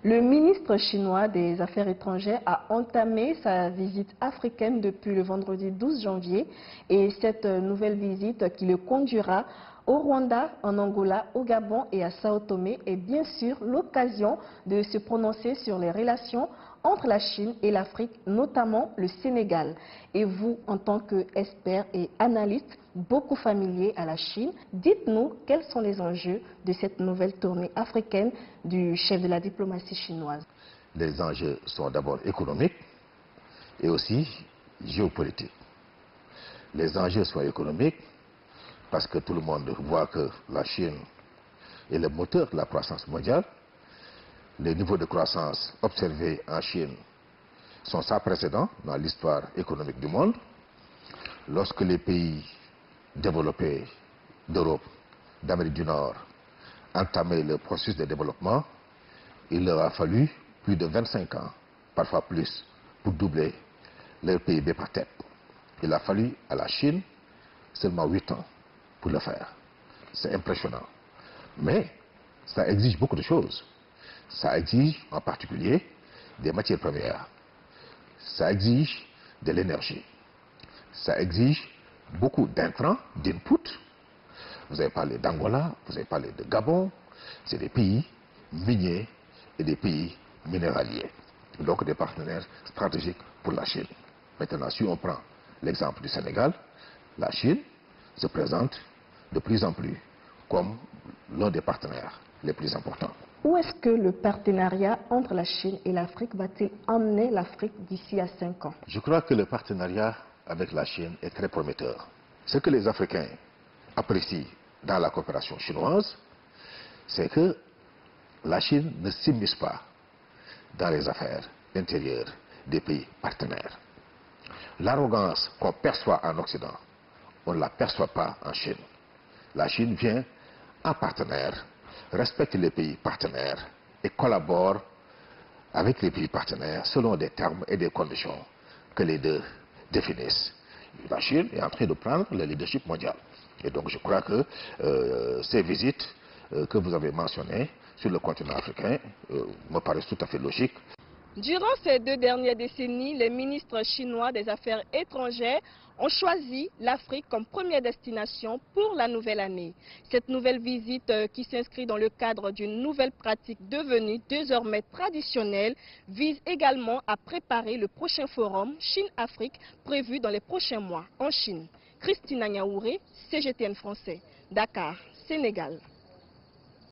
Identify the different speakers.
Speaker 1: Le ministre chinois des Affaires étrangères a entamé sa visite africaine depuis le vendredi 12 janvier et cette nouvelle visite qui le conduira au Rwanda, en Angola, au Gabon et à Sao Tomé est bien sûr l'occasion de se prononcer sur les relations entre la Chine et l'Afrique, notamment le Sénégal. Et vous, en tant qu'expert et analyste, beaucoup familier à la Chine, dites-nous quels sont les enjeux de cette nouvelle tournée africaine du chef de la diplomatie chinoise.
Speaker 2: Les enjeux sont d'abord économiques et aussi géopolitiques. Les enjeux sont économiques parce que tout le monde voit que la Chine est le moteur de la croissance mondiale. Les niveaux de croissance observés en Chine sont sans précédent dans l'histoire économique du monde. Lorsque les pays développés d'Europe, d'Amérique du Nord entamaient le processus de développement, il leur a fallu plus de 25 ans, parfois plus, pour doubler leur PIB par tête. Il a fallu à la Chine seulement 8 ans pour le faire. C'est impressionnant. Mais ça exige beaucoup de choses. Ça exige en particulier des matières premières. Ça exige de l'énergie. Ça exige beaucoup d'intrants, d'input. Vous avez parlé d'Angola, vous avez parlé de Gabon. C'est des pays miniers et des pays minéraliers. Donc des partenaires stratégiques pour la Chine. Maintenant, si on prend l'exemple du Sénégal, la Chine se présente de plus en plus comme l'un des partenaires les plus importants.
Speaker 1: Où est-ce que le partenariat entre la Chine et l'Afrique va-t-il emmener l'Afrique d'ici à 5 ans?
Speaker 2: Je crois que le partenariat avec la Chine est très prometteur. Ce que les Africains apprécient dans la coopération chinoise, c'est que la Chine ne s'immisce pas dans les affaires intérieures des pays partenaires. L'arrogance qu'on perçoit en Occident, on ne la perçoit pas en Chine. La Chine vient en partenaire, respecte les pays partenaires et collabore avec les pays partenaires selon des termes et des conditions que les deux définissent. La Chine est en train de prendre le leadership mondial. Et donc je crois que ces visites que vous avez mentionnées sur le continent africain me paraissent tout à fait logiques.
Speaker 1: Durant ces 2 dernières décennies, les ministres chinois des Affaires étrangères ont choisi l'Afrique comme première destination pour la nouvelle année. Cette nouvelle visite qui s'inscrit dans le cadre d'une nouvelle pratique devenue désormais traditionnelle vise également à préparer le prochain forum Chine-Afrique prévu dans les prochains mois en Chine. Christina Niaouré, CGTN français, Dakar, Sénégal.